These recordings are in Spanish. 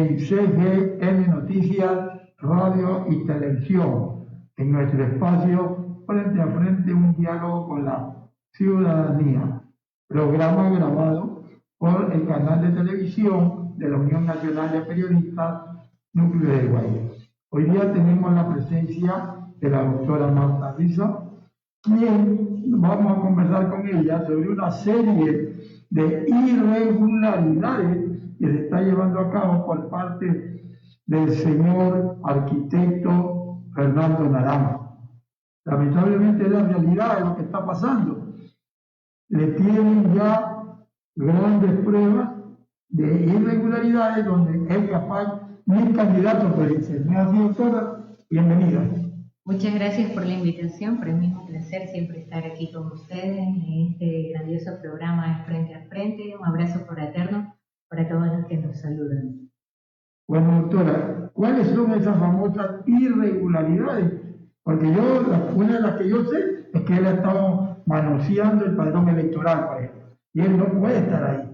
en CGN Noticias, Radio y Televisión, en nuestro espacio Frente a Frente, un diálogo con la ciudadanía, programa grabado por el canal de televisión de la Unión Nacional de Periodistas Núcleo del Guayas. Hoy día tenemos la presencia de la doctora Marta Riza, quien vamos a conversar con ella sobre una serie de irregularidades que se está llevando a cabo por parte del señor arquitecto Fernando Naranjo. Lamentablemente es la realidad de lo que está pasando. Le tienen ya grandes pruebas de irregularidades donde es capaz mi candidato presidencial. Doctora, bienvenida. Muchas gracias por la invitación. Para mí es un placer siempre estar aquí con ustedes en este grandioso programa de Frente a Frente. Un abrazo fraterno para todos los que nos saludan. Bueno, doctora, ¿cuáles son esas famosas irregularidades? Porque una de las que yo sé es que él ha estado manoseando el padrón electoral, por ejemplo, y él no puede estar ahí.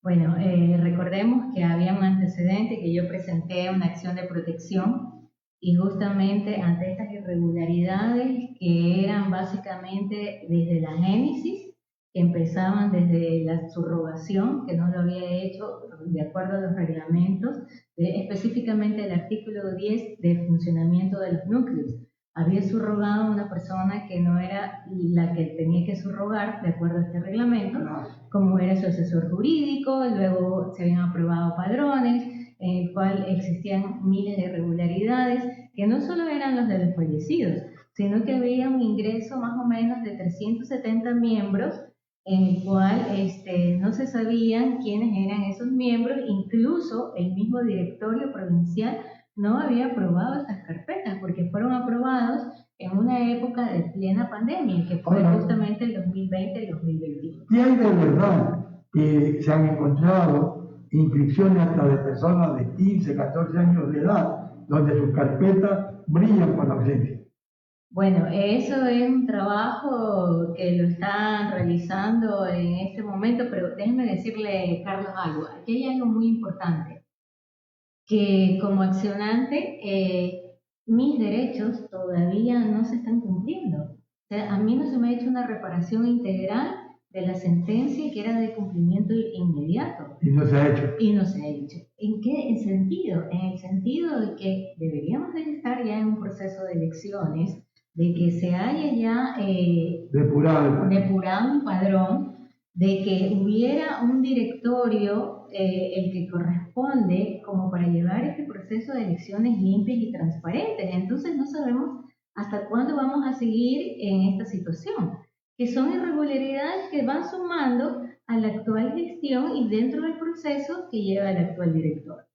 Bueno, recordemos que había un antecedente que yo presenté una acción de protección y justamente ante estas irregularidades que eran básicamente desde la génesis, que empezaban desde la subrogación, que no lo había hecho de acuerdo a los reglamentos, específicamente el artículo 10 de funcionamiento de los núcleos. Había subrogado a una persona que no era la que tenía que subrogar de acuerdo a este reglamento, como era su asesor jurídico. Luego se habían aprobado padrones en el cual existían miles de irregularidades que no solo eran los de los fallecidos, sino que había un ingreso más o menos de 370 miembros en el cual no se sabían quiénes eran esos miembros. Incluso el mismo directorio provincial no había aprobado estas carpetas porque fueron aprobados en una época de plena pandemia, que fue justamente el 2020 y 2021. Y hay de verdad que se han encontrado inscripciones hasta de personas de 15, 14 años de edad, donde sus carpetas brillan por la ausencia. Bueno, eso es un trabajo que lo están realizando en este momento, pero déjenme decirle, Carlos, algo. Aquí hay algo muy importante, que como accionante, mis derechos todavía no se están cumpliendo. O sea, a mí no se me ha hecho una reparación integral de la sentencia que era de cumplimiento inmediato. Y no se ha hecho. Y no se ha hecho. ¿En qué sentido? En el sentido de que deberíamos de estar ya en un proceso de elecciones, de que se haya ya depurado un padrón, de que hubiera un directorio el que corresponde como para llevar este proceso de elecciones limpias y transparentes. Entonces no sabemos hasta cuándo vamos a seguir en esta situación, que son irregularidades que van sumando a la actual gestión y dentro del proceso que lleva el actual director.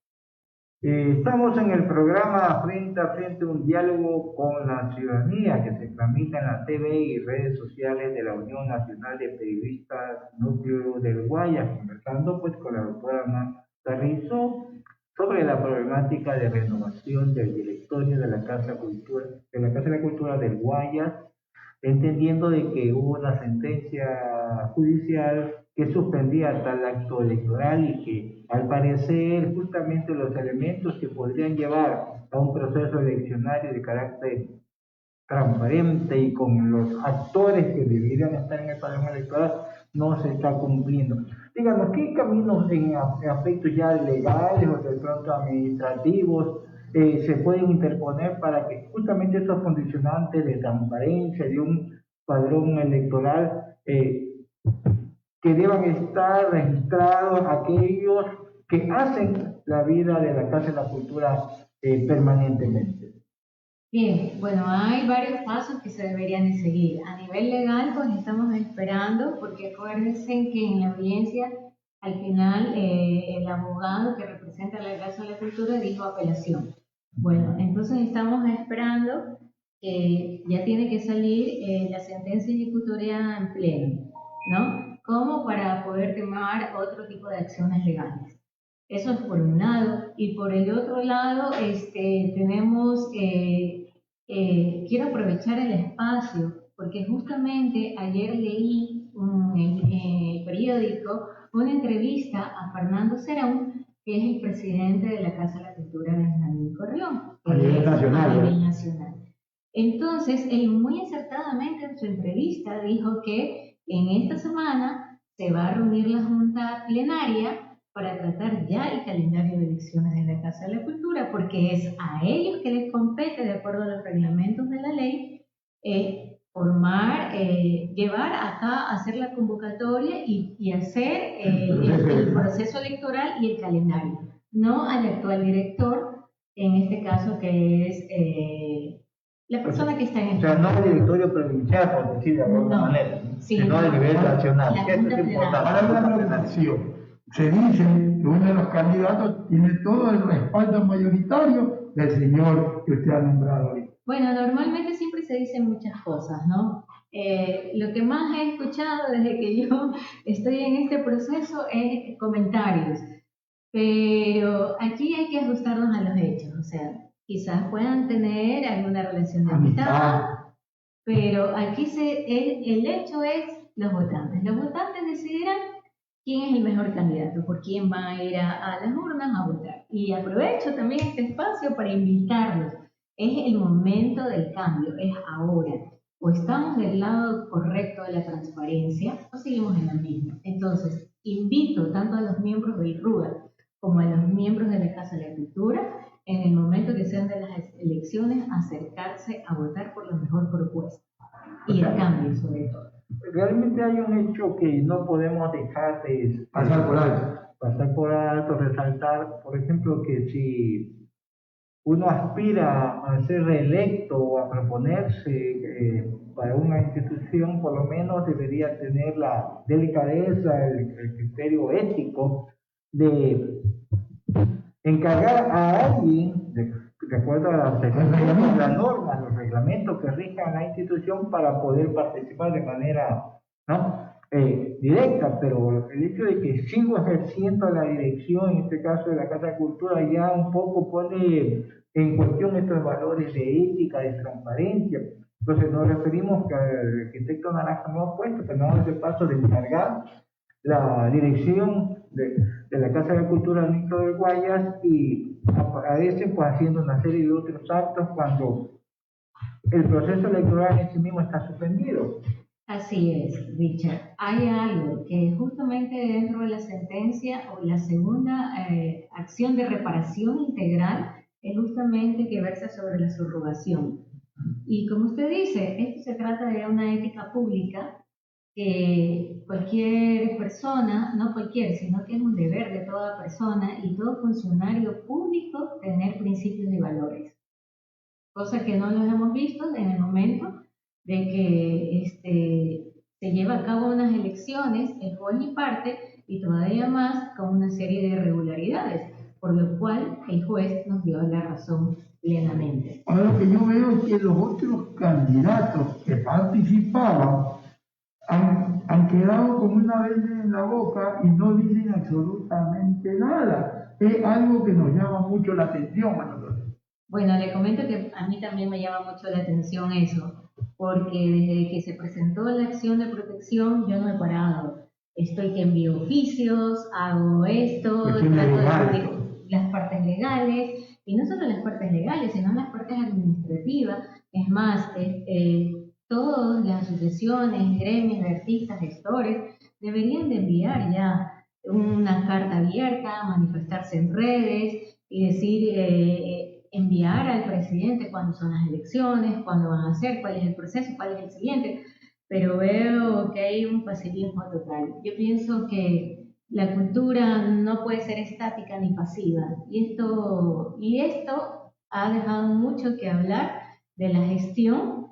Estamos en el programa Frente a Frente, un diálogo con la ciudadanía que se transmite en la TV y redes sociales de la Unión Nacional de Periodistas Núcleo del Guayas, conversando pues con la doctora Marta Riza sobre la problemática de renovación del directorio de la Casa de la Cultura del Guayas, entendiendo de que hubo una sentencia judicial que suspendía tal acto electoral y que al parecer justamente los elementos que podrían llevar a un proceso eleccionario de carácter transparente y con los actores que deberían estar en el padrón electoral no se está cumpliendo. Díganos, ¿qué caminos en aspectos ya legales o de pronto administrativos se pueden interponer para que justamente esos condicionantes de transparencia de un padrón electoral que deban estar registrados aquellos que hacen la vida de la Casa de la Cultura permanentemente? Bien, bueno, hay varios pasos que se deberían de seguir. A nivel legal, pues estamos esperando, porque acuérdense que en la audiencia, al final, el abogado que representa la Casa de la Cultura dijo apelación. Bueno, entonces estamos esperando que ya tiene que salir la sentencia ejecutoria en pleno, ¿no? Como para poder tomar otro tipo de acciones legales. Eso es por un lado. Y por el otro lado, tenemos, quiero aprovechar el espacio, porque justamente ayer leí en el periódico una entrevista a Fernando Serón, que es el presidente de la Casa de la Cultura, Benjamín Corleón. A nivel nacional. A nivel nacional. Entonces, él muy acertadamente en su entrevista dijo que en esta semana se va a reunir la Junta Plenaria para tratar ya el calendario de elecciones de la Casa de la Cultura, porque es a ellos que les compete, de acuerdo a los reglamentos de la ley, formar, llevar acá, hacer la convocatoria y hacer el proceso electoral y el calendario, no al actual director, en este caso que es la persona que está en el... O sea, no el directorio provincial, por decir de alguna manera, sino a nivel nacional. Eso es importante. Para la preocupación, se dice que uno de los candidatos tiene todo el respaldo mayoritario del señor que usted ha nombrado hoy. Bueno, normalmente siempre se dicen muchas cosas, ¿no? Lo que más he escuchado desde que yo estoy en este proceso es comentarios, pero aquí hay que ajustarnos a los hechos, o sea, quizás puedan tener alguna relación de amistad, pero aquí el hecho es los votantes. Los votantes decidirán quién es el mejor candidato, por quién va a ir a las urnas a votar. Y aprovecho también este espacio para invitarlos. Es el momento del cambio, es ahora. O estamos del lado correcto de la transparencia o seguimos en la misma. Entonces, invito tanto a los miembros del RUA como a los miembros de la Casa de la Cultura, en el momento que sean de las elecciones, acercarse a votar por la mejor propuesta. Y el cambio, sobre todo. Realmente hay un hecho que no podemos dejar de pasar por alto, resaltar, por ejemplo, que si uno aspira a ser reelecto o a proponerse para una institución, por lo menos debería tener la delicadeza, el criterio ético de encargar a alguien, de acuerdo a las normas, los reglamentos que rijan la institución, para poder participar de manera, ¿no?, directa, pero el hecho de que sigo ejerciendo la dirección, en este caso de la Casa de Cultura, ya un poco pone en cuestión estos valores de ética, de transparencia. Entonces nos referimos que el arquitecto Naranjo no ha puesto, pero no hace paso de encargar la dirección de la Casa de la Cultura del Micro de Guayas, y aparece pues haciendo una serie de otros actos cuando el proceso electoral en sí mismo está suspendido. Así es, Richard. Hay algo que justamente dentro de la sentencia o la segunda acción de reparación integral es justamente que versa sobre la subrogación. Y como usted dice, esto se trata de una ética pública que cualquier persona, no cualquier, sino que es un deber de toda persona y todo funcionario público tener principios y valores. Cosa que no los hemos visto en el momento de que se lleva a cabo unas elecciones, el juez y parte, y todavía más con una serie de irregularidades, por lo cual el juez nos dio la razón plenamente. Ahora, lo que yo veo es que los otros candidatos que participaban han quedado con una venda en la boca y no dicen absolutamente nada. Es algo que nos llama mucho la atención a nosotros. Bueno, le comento que a mí también me llama mucho la atención eso, porque desde que se presentó la acción de protección yo no he parado. Estoy que envío oficios, hago esto, trato de las partes legales, y no solo las partes legales, sino las partes administrativas. Es más, todas las asociaciones, gremios de artistas, gestores, deberían de enviar ya una carta abierta, manifestarse en redes y decir... enviar al presidente cuándo son las elecciones, cuándo van a ser, cuál es el proceso, cuál es el siguiente, pero veo que hay un pasivismo total. Yo pienso que la cultura no puede ser estática ni pasiva, y esto ha dejado mucho que hablar de la gestión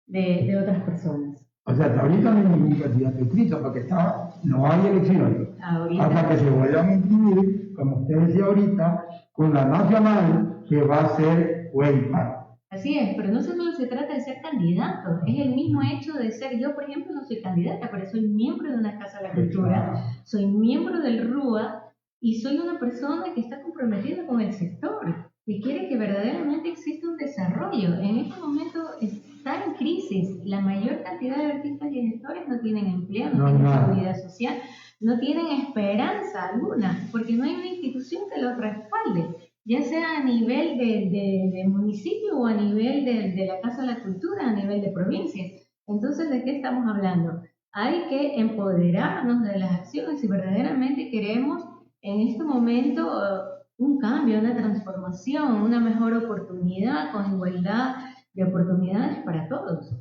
de otras personas. O sea, hasta ahorita no hay ningún candidato inscrito porque no hay elecciones. Hasta que se vuelvan a inscribir, como usted decía ahorita, con la nacional, que va a ser huelga. Así es, pero no solo se trata de ser candidato, es el mismo hecho de ser, yo por ejemplo no soy candidata, pero soy miembro de una Casa de la Cultura, soy miembro del RUA y soy una persona que está comprometida con el sector y quiere que verdaderamente exista un desarrollo. En este momento está en crisis, la mayor cantidad de artistas y gestores no tienen empleo, no tienen seguridad social, no tienen esperanza alguna, porque no hay una institución los respalde, ya sea a nivel de municipio o a nivel de la Casa de la Cultura, a nivel de provincia. Entonces, ¿de qué estamos hablando? Hay que empoderarnos de las acciones si verdaderamente queremos en este momento un cambio, una transformación, una mejor oportunidad con igualdad de oportunidades para todos.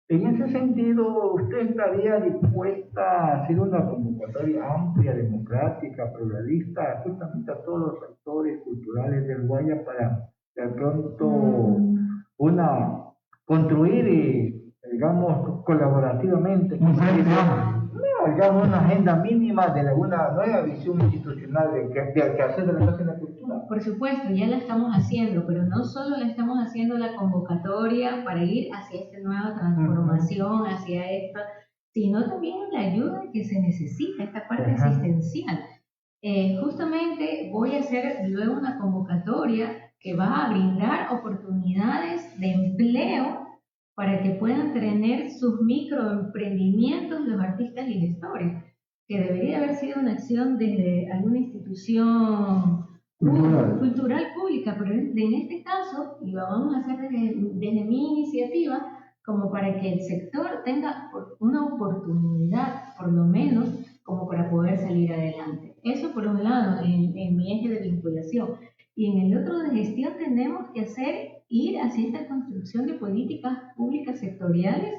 En ese sentido, ¿usted estaría dispuesta a hacer una convocatoria amplia, democrática, pluralista, justamente a todos los actores culturales del Guaya para de pronto construir, digamos, colaborativamente, digamos, una agenda mínima de una nueva visión institucional del quehacer de la Casa de la Cultura? Por supuesto, ya la estamos haciendo, pero no solo la estamos haciendo la convocatoria para ir hacia esta nueva transformación, hacia esta, sino también la ayuda que se necesita, esta parte asistencial. Justamente voy a hacer luego una convocatoria que va a brindar oportunidades de empleo para que puedan tener sus microemprendimientos los artistas y gestores, que debería haber sido una acción desde alguna institución cultural pública, pero en este caso, y lo vamos a hacer desde mi iniciativa, como para que el sector tenga una oportunidad, por lo menos, como para poder salir adelante. Eso por un lado, en mi eje de vinculación. Y en el otro de gestión tenemos que ir hacia esta construcción de políticas públicas sectoriales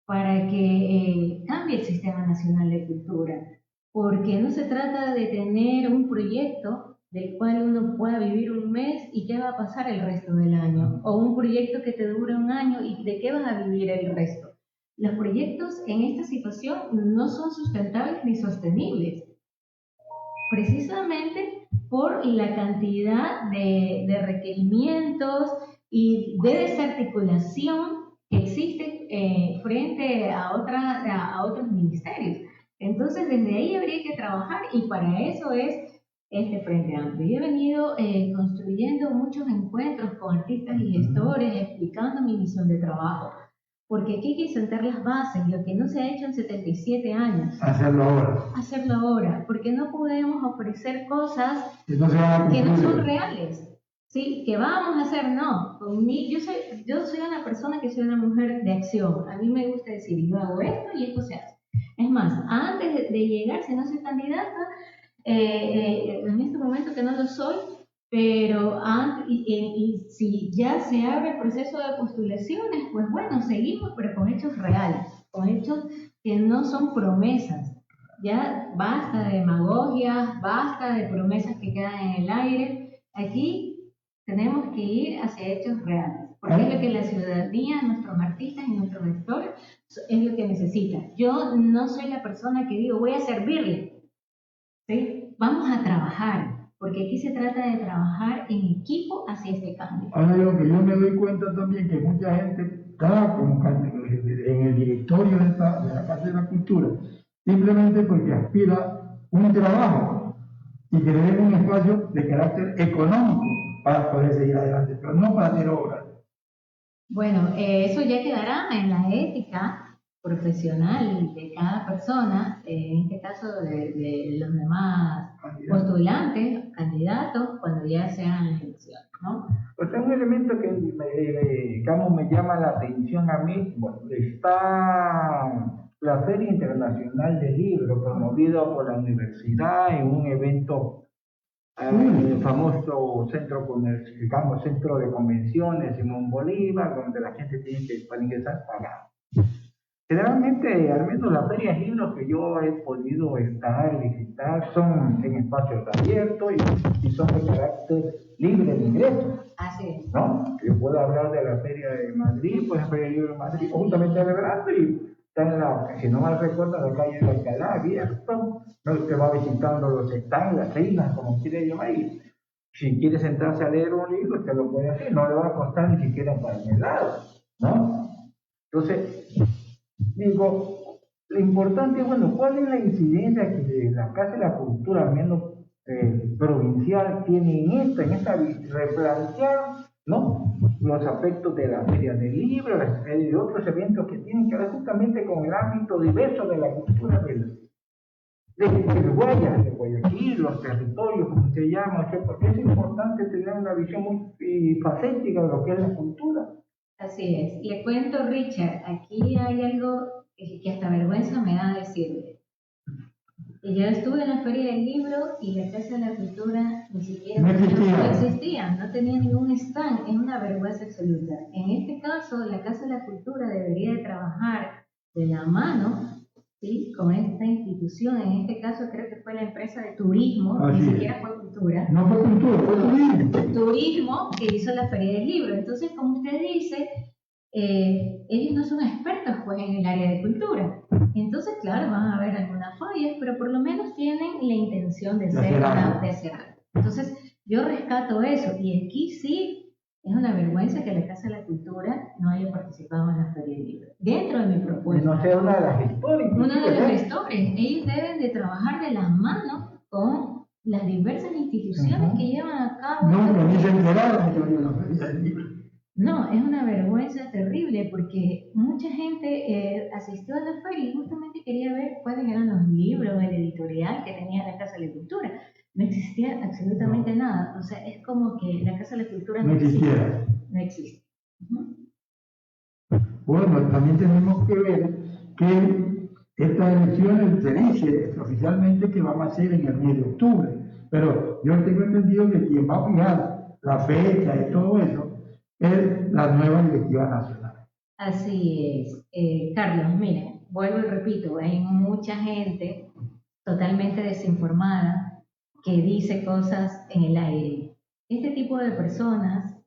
para que cambie el Sistema Nacional de Cultura. Porque no se trata de tener un proyecto del cual uno pueda vivir un mes y qué va a pasar el resto del año. O un proyecto que te dure un año y de qué vas a vivir el resto. Los proyectos en esta situación no son sustentables ni sostenibles. Precisamente por la cantidad de requerimientos y de desarticulación que existe frente a otros ministerios. Entonces, desde ahí habría que trabajar y para eso es este Frente Amplio. Yo he venido construyendo muchos encuentros con artistas y gestores, explicando mi visión de trabajo, porque aquí hay que sentar las bases, lo que no se ha hecho en 77 años. Hacerlo ahora, porque no podemos ofrecer cosas que no son reales. Sí, que vamos a hacer, no. Yo soy una persona que soy una mujer de acción. A mí me gusta decir, yo hago esto y esto se hace. Es más, antes de llegar, si no soy candidata, en este momento que no lo soy, pero y si ya se abre el proceso de postulaciones, pues bueno, seguimos, pero con hechos reales, con hechos que no son promesas. Ya basta de demagogias, basta de promesas que quedan en el aire. Aquí tenemos que ir hacia hechos reales, porque es lo que la ciudadanía, nuestros artistas y nuestros gestores es lo que necesitan. Yo no soy la persona que digo, voy a servirle, ¿sí? Vamos a trabajar, porque aquí se trata de trabajar en equipo hacia este cambio. Ahora lo que yo me doy cuenta también que mucha gente está como en el directorio de la Casa de la Cultura, simplemente porque aspira un trabajo y que le den un espacio de carácter económico para poder seguir adelante, pero no para hacer obras. Bueno, eso ya quedará en la ética profesional de cada persona, en este caso de los demás postulantes, candidatos, cuando ya sean las elecciones, ¿no? Pues es un elemento que, digamos, me llama la atención a mí. Bueno, está la Feria Internacional del Libro, promovida por la universidad en un evento, el famoso centro de convenciones Simón Bolívar, donde la gente tiene que, para ingresar, pagar. Generalmente, al menos las ferias libros que yo he podido visitar, son en espacios abiertos y son de carácter libre de ingreso. Así es. ¿No? Yo puedo hablar de la Feria de Madrid, pues la Feria del Libro de Madrid, justamente celebrando y está en si no mal recuerdo, la calle de Alcalá, abierto, ¿no? Usted va visitando los stands, las islas, como quiere llamar, y si quiere sentarse a leer un libro, usted lo puede hacer, no le va a costar ni siquiera para el lado, ¿no? Entonces, digo, lo importante es, bueno, ¿cuál es la incidencia que la Casa de la Cultura, al menos provincial, tiene en esta replantear, ¿no? Los aspectos de la Feria del Libro, de otros eventos que tienen que ver justamente con el ámbito diverso de la cultura de Guayas, de Guayaquil, los territorios, como se llama, o sea, porque es importante tener una visión muy facética de lo que es la cultura. Así es. Le cuento, Richard, aquí hay algo que hasta vergüenza me da decirle. Yo estuve en la Feria del Libro y la Casa de la Cultura ni siquiera no existía, no tenía ningún stand, es una vergüenza absoluta. En este caso, la Casa de la Cultura debería de trabajar de la mano, ¿sí?, con esta institución. En este caso creo que fue la empresa de turismo, ni siquiera fue cultura. No fue cultura, fue turismo. Turismo que hizo la Feria del Libro. Entonces, como usted dice, ellos no son expertos pues en el área de cultura. Entonces, claro, van a haber algunas fallas, pero por lo menos tienen la intención de hacer algo. Entonces, yo rescato eso. Y aquí sí es una vergüenza que la Casa de la Cultura no haya participado en la Feria del Libro. Dentro de mi propuesta. No sea una de las gestores. Una de las gestores. Ellos deben de trabajar de la mano con las diversas instituciones que llevan a cabo. No, pero ni se enteraron que había la Feria del Libro. No, es una vergüenza terrible porque mucha gente asistió a la feria y justamente quería ver cuáles eran los libros, el editorial que tenía la Casa de la Cultura. No existía absolutamente nada. O sea, es como que la Casa de la Cultura no existe. No existe. Bueno, también tenemos que ver que estas elecciones se dice oficialmente que van a ser en el mes de octubre. Pero yo tengo entendido que quien va a fijar la fecha y todo eso es la nueva directiva nacional. Así es. Carlos, mira, vuelvo y repito, hay mucha gente totalmente desinformada que dice cosas en el aire. Este tipo de personas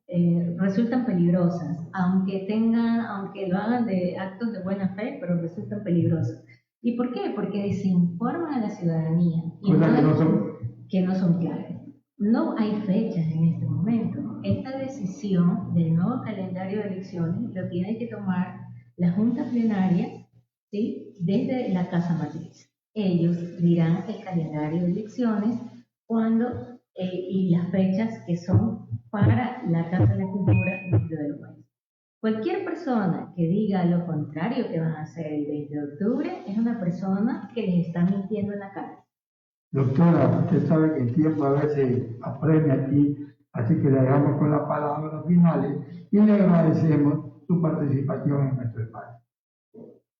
resultan peligrosas, aunque lo hagan de actos de buena fe, pero resultan peligrosas. ¿Y por qué? Porque desinforman a la ciudadanía y que no son claras. No hay fechas en este momento. Esta decisión del nuevo calendario de elecciones lo tiene que tomar la Junta Plenaria, ¿sí?, desde la Casa Matriz. Ellos dirán el calendario de elecciones y las fechas que son para la Casa de la Cultura Núcleo del Guayas. Cualquier persona que diga lo contrario, que van a hacer el 20 de octubre, es una persona que les está mintiendo en la cara. Doctora, usted sabe que el tiempo a veces apremia aquí, así que le dejamos con las palabras finales y le agradecemos su participación en nuestro espacio.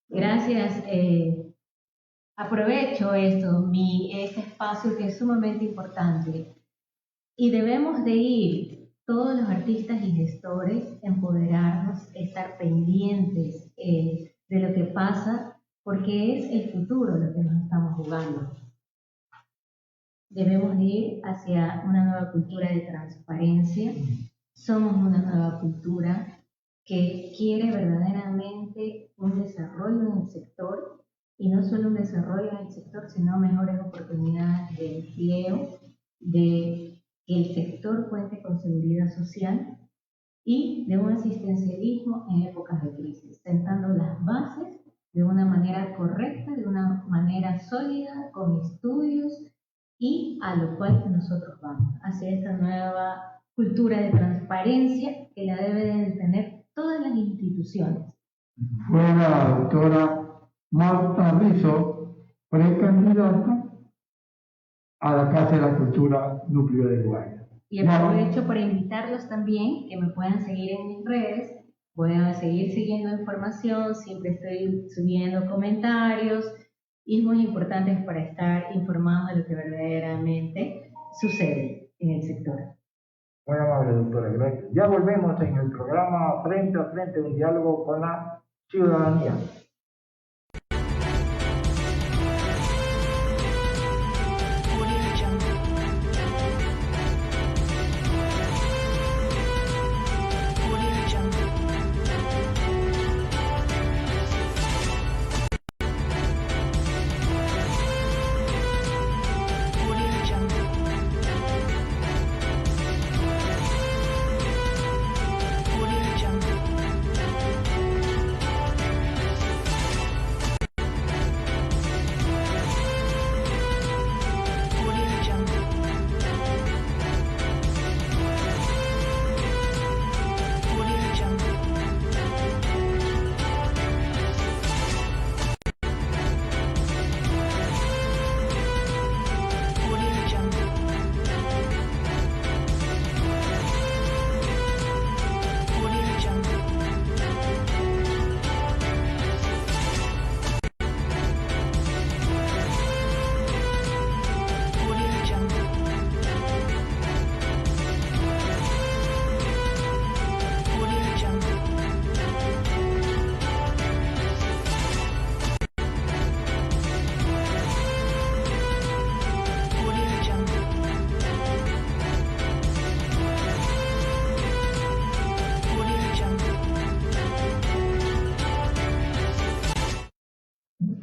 Gracias. Aprovecho este espacio que es sumamente importante y debemos de ir todos los artistas y gestores, empoderarnos, estar pendientes de lo que pasa, porque es el futuro lo que nos estamos jugando. Debemos ir hacia una nueva cultura de transparencia. Somos una nueva cultura que quiere verdaderamente un desarrollo en el sector, y no solo un desarrollo en el sector, sino mejores oportunidades de empleo, de que el sector cuente con seguridad social y de un asistencialismo en épocas de crisis, sentando las bases de una manera correcta, de una manera sólida, con estudios, y a lo cual nosotros vamos, hacia esta nueva cultura de transparencia que la deben de tener todas las instituciones. Fue la doctora Marta Rizo, precandidata a la Casa de la Cultura Núcleo del Guayas. Y aprovecho para invitarlos también que me puedan seguir en mis redes, puedan seguir siguiendo información, siempre estoy subiendo comentarios, y es muy importante para estar informados de lo que verdaderamente sucede en el sector. Muy amable, doctora, gracias. Ya volvemos en el programa Frente a Frente, un diálogo con la ciudadanía.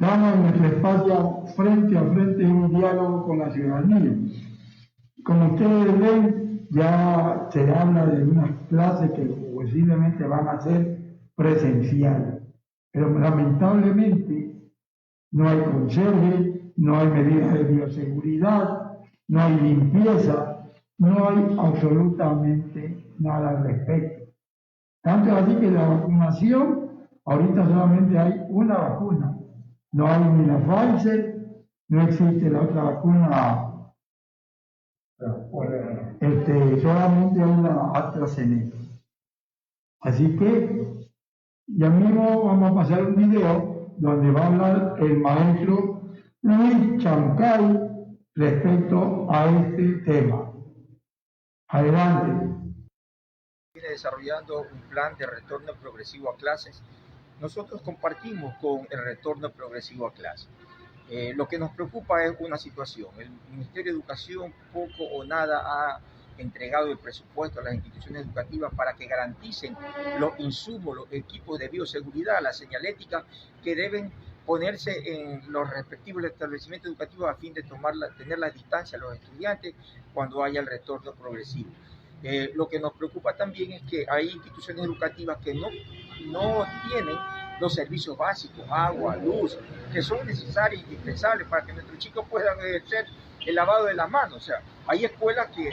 Estamos en nuestro espacio frente a frente en un diálogo con la ciudadanía. Como ustedes ven, ya se habla de unas clases que posiblemente van a ser presenciales, pero lamentablemente no hay conserje, no hay medidas de bioseguridad, no hay limpieza, no hay absolutamente nada al respecto. Tanto así que la vacunación, ahorita solamente hay una vacuna, no hay ni la Pfizer, no existe la otra vacuna, solamente hay la AstraZeneca. Así que ya mismo vamos a pasar un video donde va a hablar el maestro Luis Chancay respecto a este tema. Adelante. Viene desarrollando un plan de retorno progresivo a clases. Nosotros compartimos con el retorno progresivo a clases. Lo que nos preocupa es una situación. El Ministerio de Educación poco o nada ha entregado el presupuesto a las instituciones educativas para que garanticen los insumos, los equipos de bioseguridad, la señalética que deben ponerse en los respectivos establecimientos educativos a fin de tener la distancia a los estudiantes cuando haya el retorno progresivo. Lo que nos preocupa también es que hay instituciones educativas que no tienen los servicios básicos, agua, luz, que son necesarios y indispensables para que nuestros chicos puedan ejercer el lavado de las manos. O sea, hay escuelas que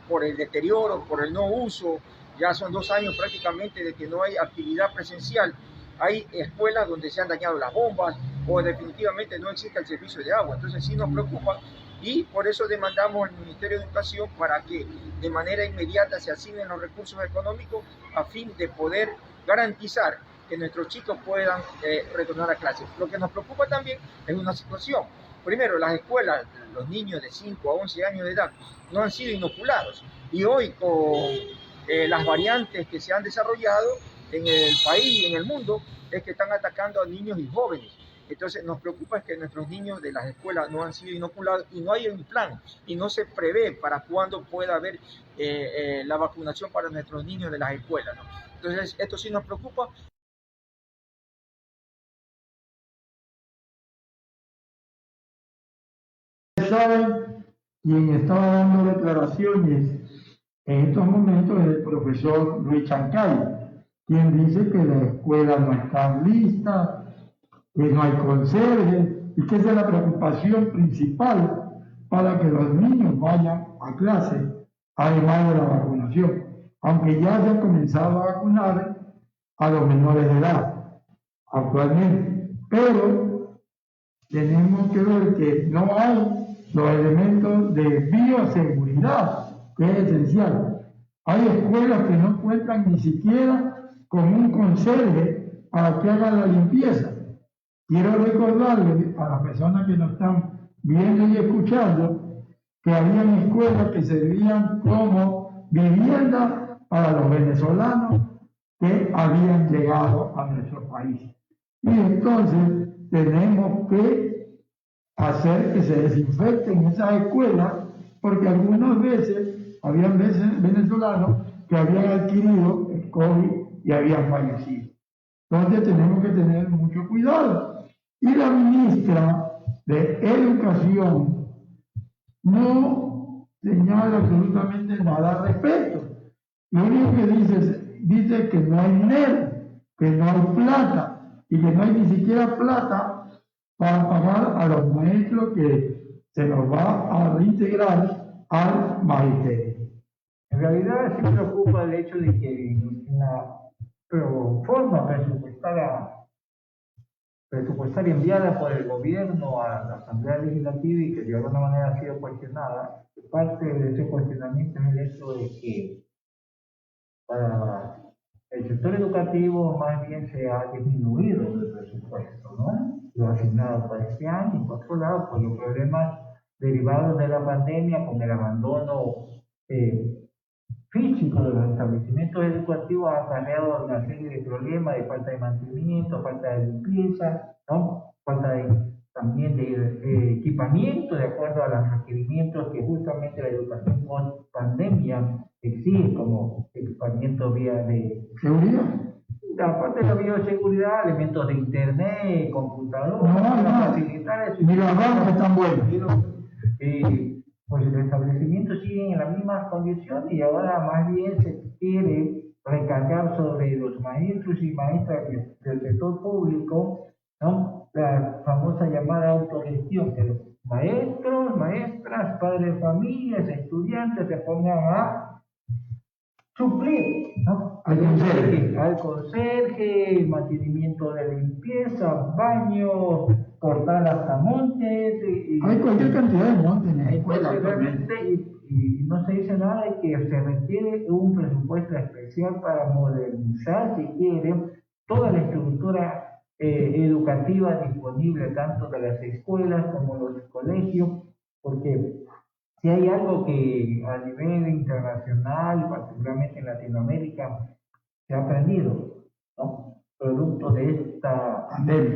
por el deterioro, por el no uso, ya son 2 años prácticamente de que no hay actividad presencial. Hay escuelas donde se han dañado las bombas o definitivamente no existe el servicio de agua. Entonces sí nos preocupa y por eso demandamos al Ministerio de Educación para que de manera inmediata se asignen los recursos económicos a fin de poder garantizar que nuestros chicos puedan retornar a clases. Lo que nos preocupa también es una situación. Primero, las escuelas, los niños de 5 a 11 años de edad no han sido inoculados. Y hoy con las variantes que se han desarrollado en el país y en el mundo, es que están atacando a niños y jóvenes. Entonces nos preocupa es que nuestros niños de las escuelas no han sido inoculados y no hay un plan y no se prevé para cuándo pueda haber la vacunación para nuestros niños de las escuelas, ¿no? Entonces esto sí nos preocupa. Saben, quien estaba dando declaraciones en estos momentos es el profesor Luis Chancay, quien dice que las escuelas no están listas, que no hay conserje y que esa es la preocupación principal para que los niños vayan a clase, además de la vacunación, aunque ya se ha comenzado a vacunar a los menores de edad actualmente, pero tenemos que ver que no hay los elementos de bioseguridad, que es esencial. Hay escuelas que no cuentan ni siquiera con un conserje para que haga la limpieza. Quiero recordarle a las personas que nos están viendo y escuchando que habían escuelas que servían como vivienda para los venezolanos que habían llegado a nuestro país. Y entonces tenemos que hacer que se desinfecten esas escuelas, porque algunas veces habían venezolanos que habían adquirido el COVID y habían fallecido. Entonces tenemos que tener mucho cuidado. Y la ministra de Educación no señala absolutamente nada al respecto. Lo único que dice que no hay dinero, que no hay plata y que no hay ni siquiera plata para pagar a los maestros que se nos va a reintegrar al magisterio. En realidad sí preocupa el hecho de que una forma presupuestaria enviada por el gobierno a la Asamblea Legislativa y que de alguna manera ha sido cuestionada, parte de ese cuestionamiento es el hecho de que para el sector educativo más bien se ha disminuido el presupuesto, ¿no? Lo asignado para este año, y por otro lado, por los problemas derivados de la pandemia, con el abandono físico de los establecimientos educativos, ha acarreado una serie de problemas de falta de mantenimiento, falta de limpieza, ¿no? Falta también de equipamiento de acuerdo a los requerimientos que justamente la educación post pandemia exige, como equipamiento vía de seguridad. aparte de la bioseguridad, elementos de internet, computador, para facilitar eso. Ni los bancos están buenos. Pues los establecimientos siguen en las mismas condiciones y ahora más bien se quiere recargar sobre los maestros y maestras del sector público, ¿no? La famosa llamada autogestión, que los maestros, maestras, padres de familias, estudiantes se pongan a suplir, ¿no? Al conserje, mantenimiento de limpieza, baño, cortar hasta montes. Hay cualquier cantidad de montes en la escuela. Y no se dice nada de que se requiere un presupuesto especial para modernizar, si quieren, toda la estructura educativa disponible, tanto de las escuelas como los colegios, porque si hay algo que a nivel internacional, particularmente en Latinoamérica, se ha aprendido, ¿no? Producto de esta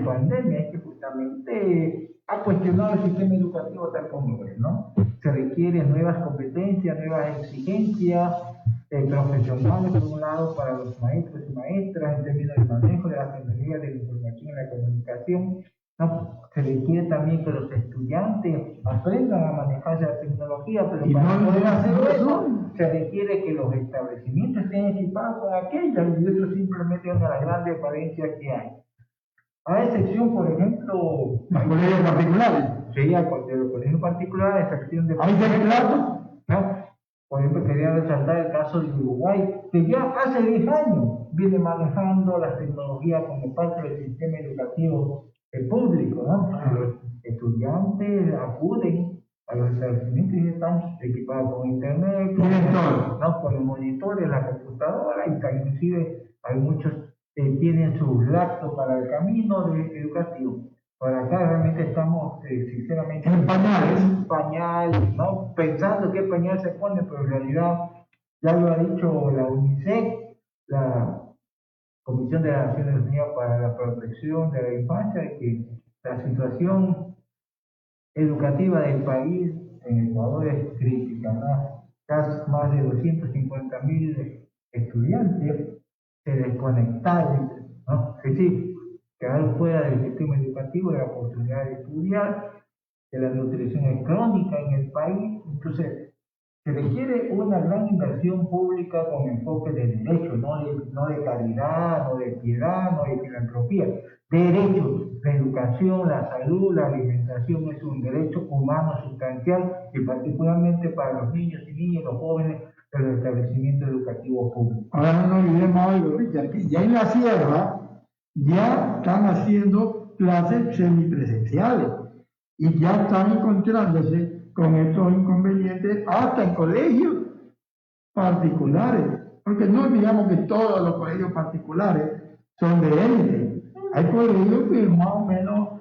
pandemia, es que justamente ha cuestionado el sistema educativo tal como es, ¿no? Se requieren nuevas competencias, nuevas exigencias profesionales, por un lado, para los maestros y maestras, en términos de manejo de las tecnologías de la información y la comunicación, ¿no? Se requiere también que los estudiantes aprendan a manejar la tecnología, pero para poder hacer eso, se requiere que los establecimientos estén equipados con aquellas, y eso simplemente es una de las grandes falencias que hay. A excepción, por ejemplo, los colegios particulares. Sí, de los colegios particulares, a excepción de... ¿Hay de plata? ¿No? Por ejemplo, quería resaltar el caso de Uruguay, que ya hace 10 años viene manejando las tecnologías como parte del sistema educativo público, ¿no? Los estudiantes acuden a los establecimientos y están equipados con internet, con los monitores, la computadora, y inclusive hay muchos que tienen sus laptops para el camino educativo. Por acá realmente estamos, sinceramente, en pañales, ¿no? Pensando qué pañal se pone, pero en realidad ya lo ha dicho la UNICEF, la Comisión de las Naciones Unidas para la Protección de la Infancia, de que la situación educativa del país en Ecuador es crítica, ¿no? Casi más de 250.000 estudiantes se desconectaron, ¿no? Es decir, quedaron fuera del sistema educativo, de la oportunidad de estudiar, de la nutrición es crónica en el país. Entonces, se requiere una gran inversión pública con enfoque de derecho, no de caridad, no de piedad, no de filantropía. Derechos, la educación, la salud, la alimentación es un derecho humano sustancial y particularmente para los niños y niñas, los jóvenes de los establecimientos educativos públicos. Ahora no nos olvidemos algo, Richard, que ya en la sierra ya están haciendo clases semipresenciales y ya están encontrándose con estos inconvenientes hasta en colegios particulares, porque no olvidamos que todos los colegios particulares son de élite. Hay colegios que más o menos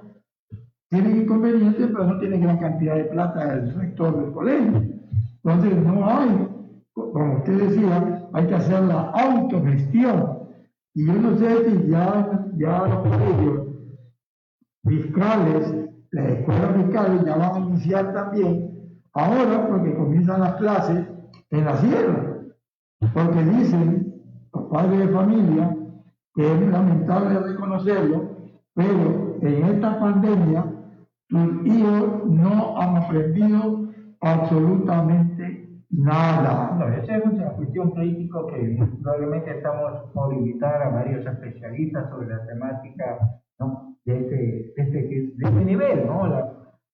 tienen inconvenientes, pero no tienen gran cantidad de plata el rector del colegio. Entonces no hay, como usted decía, hay que hacer la autogestión. Y yo no sé si ya los colegios fiscales, las escuelas fiscales ya van a iniciar también, ahora porque comienzan las clases en la sierra, porque dicen los padres de familia que es lamentable reconocerlo, pero en esta pandemia tus hijos no han aprendido absolutamente nada. No, esa es una cuestión crítica que probablemente estamos por invitar a varios especialistas sobre la temática, ¿no? de este nivel, ¿no?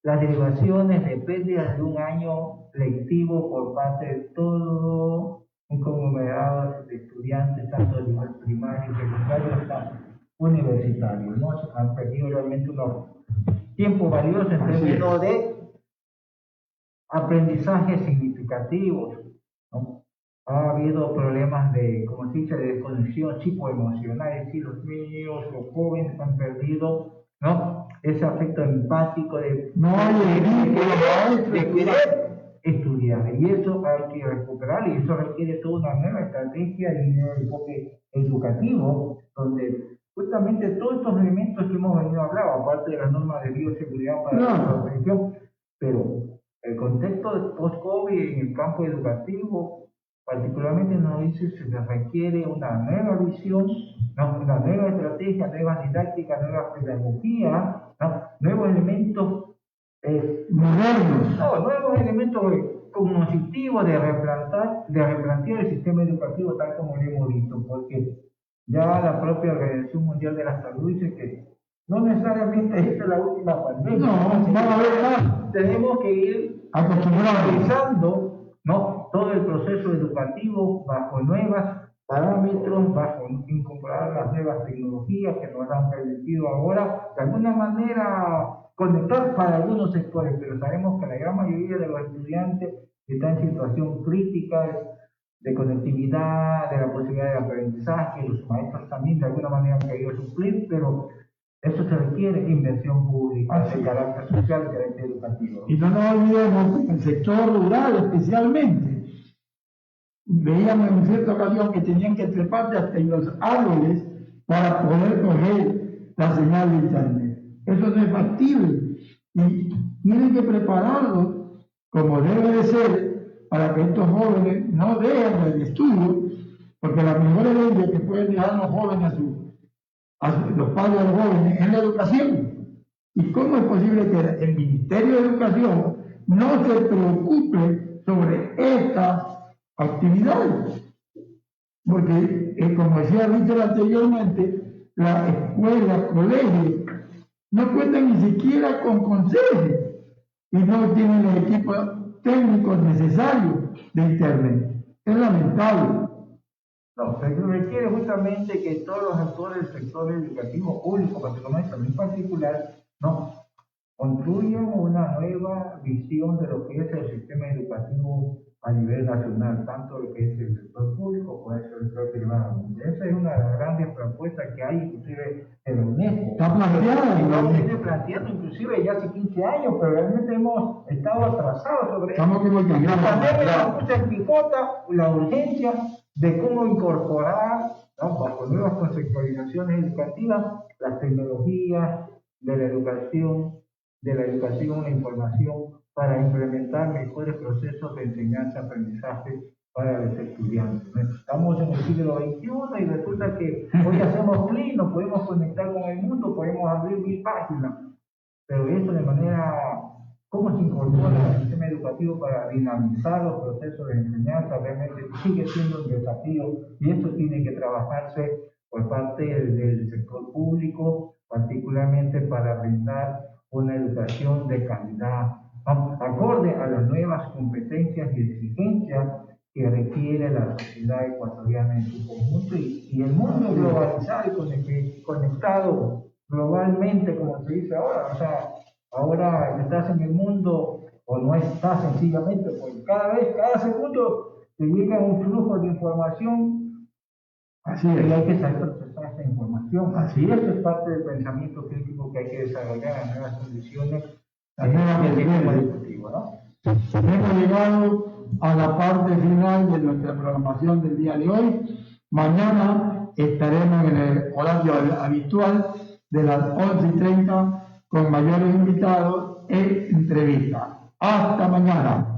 Las derivaciones de pérdidas de un año lectivo por parte de todo un conglomerado de estudiantes, tanto de nivel primario, secundario hasta universitario, ¿no? Han perdido realmente unos tiempos valiosos en términos de aprendizajes significativos, ¿no? Ha habido problemas de, como se dice, de desconexión psicoemocional, es decir, los niños, los jóvenes han perdido, ¿no? Ese afecto empático de querer estudiar, y eso hay que recuperar, y eso requiere toda una nueva estrategia y un nuevo enfoque educativo, donde justamente todos estos elementos que hemos venido a hablar, aparte de las normas de bioseguridad para la prevención, pero el contexto de post-COVID en el campo educativo particularmente nos dice que se requiere una nueva visión, ¿no? Una nueva estrategia, nuevas didácticas, nuevas pedagogías, ¿no? Nuevos elementos modernos. no, nuevos elementos cognitivos de replantear el sistema educativo tal como lo hemos visto, porque ya la propia Organización Mundial de la Salud dice que no necesariamente esta es la última pandemia. No, va a haber más. Tenemos que ir realizando, ¿no? Todo el proceso educativo bajo nuevos parámetros, bajo incorporar las nuevas tecnologías que nos han permitido ahora de alguna manera conectar para algunos sectores, pero sabemos que la gran mayoría de los estudiantes están en situación crítica de conectividad, de la posibilidad de aprendizaje, los maestros también de alguna manera han querido suplir, pero eso se requiere inversión pública de carácter social y carácter educativo. Y no nos olvidemos que en el sector rural especialmente, veíamos en cierta ocasión que tenían que treparse hasta en los árboles para poder coger la señal de internet. Eso no es factible y tienen que prepararlos como debe de ser para que estos jóvenes no dejen el estudio, porque la mejor herencia que pueden dejar los jóvenes los padres de los jóvenes es la educación. ¿Y cómo es posible que el Ministerio de Educación no se preocupe sobre estas actividades? Porque, como decía Richard anteriormente, la escuela, colegios, no cuentan ni siquiera con consejos y no tienen los equipos técnicos necesarios de Internet. Es lamentable. No, se requiere justamente que todos los actores del sector educativo público, particularmente también particular, ¿no? Construyan una nueva visión de lo que es el sistema educativo a nivel nacional, tanto lo que es el sector público como el sector privado. Esa es una de las grandes propuestas que hay, inclusive en la UNESCO. Está planteada en la UNESCO. Viene planteando inclusive ya hace 15 años, pero realmente hemos estado atrasados sobre eso. Estamos como el La cangrejos. pandemia nos puso en picota la urgencia de cómo incorporar, ¿no? Bajo nuevas conceptualizaciones educativas, las tecnologías de la educación, la información, para implementar mejores procesos de enseñanza-aprendizaje para los estudiantes. Estamos en el siglo XXI y resulta que hoy hacemos clic, nos podemos conectar con el mundo, podemos abrir 1000 páginas, pero eso de manera, ¿cómo se incorpora el sistema educativo para dinamizar los procesos de enseñanza? Realmente sigue siendo un desafío y eso tiene que trabajarse por parte del sector público, particularmente para brindar una educación de calidad, acorde a las nuevas competencias y exigencias que requiere la sociedad ecuatoriana en su conjunto y el mundo globalizado y conectado globalmente, como se dice ahora. O sea, ahora estás en el mundo o no estás sencillamente, porque cada segundo te llega un flujo de información. Así es, y hay que saber procesar esa información. Así es parte del pensamiento crítico que hay que desarrollar en nuevas condiciones, en nuevas sistema educativo, ¿no? Hemos llegado a la parte final de nuestra programación del día de hoy. Mañana estaremos en el horario habitual de las 11:30 con mayores invitados e entrevistas. Hasta mañana.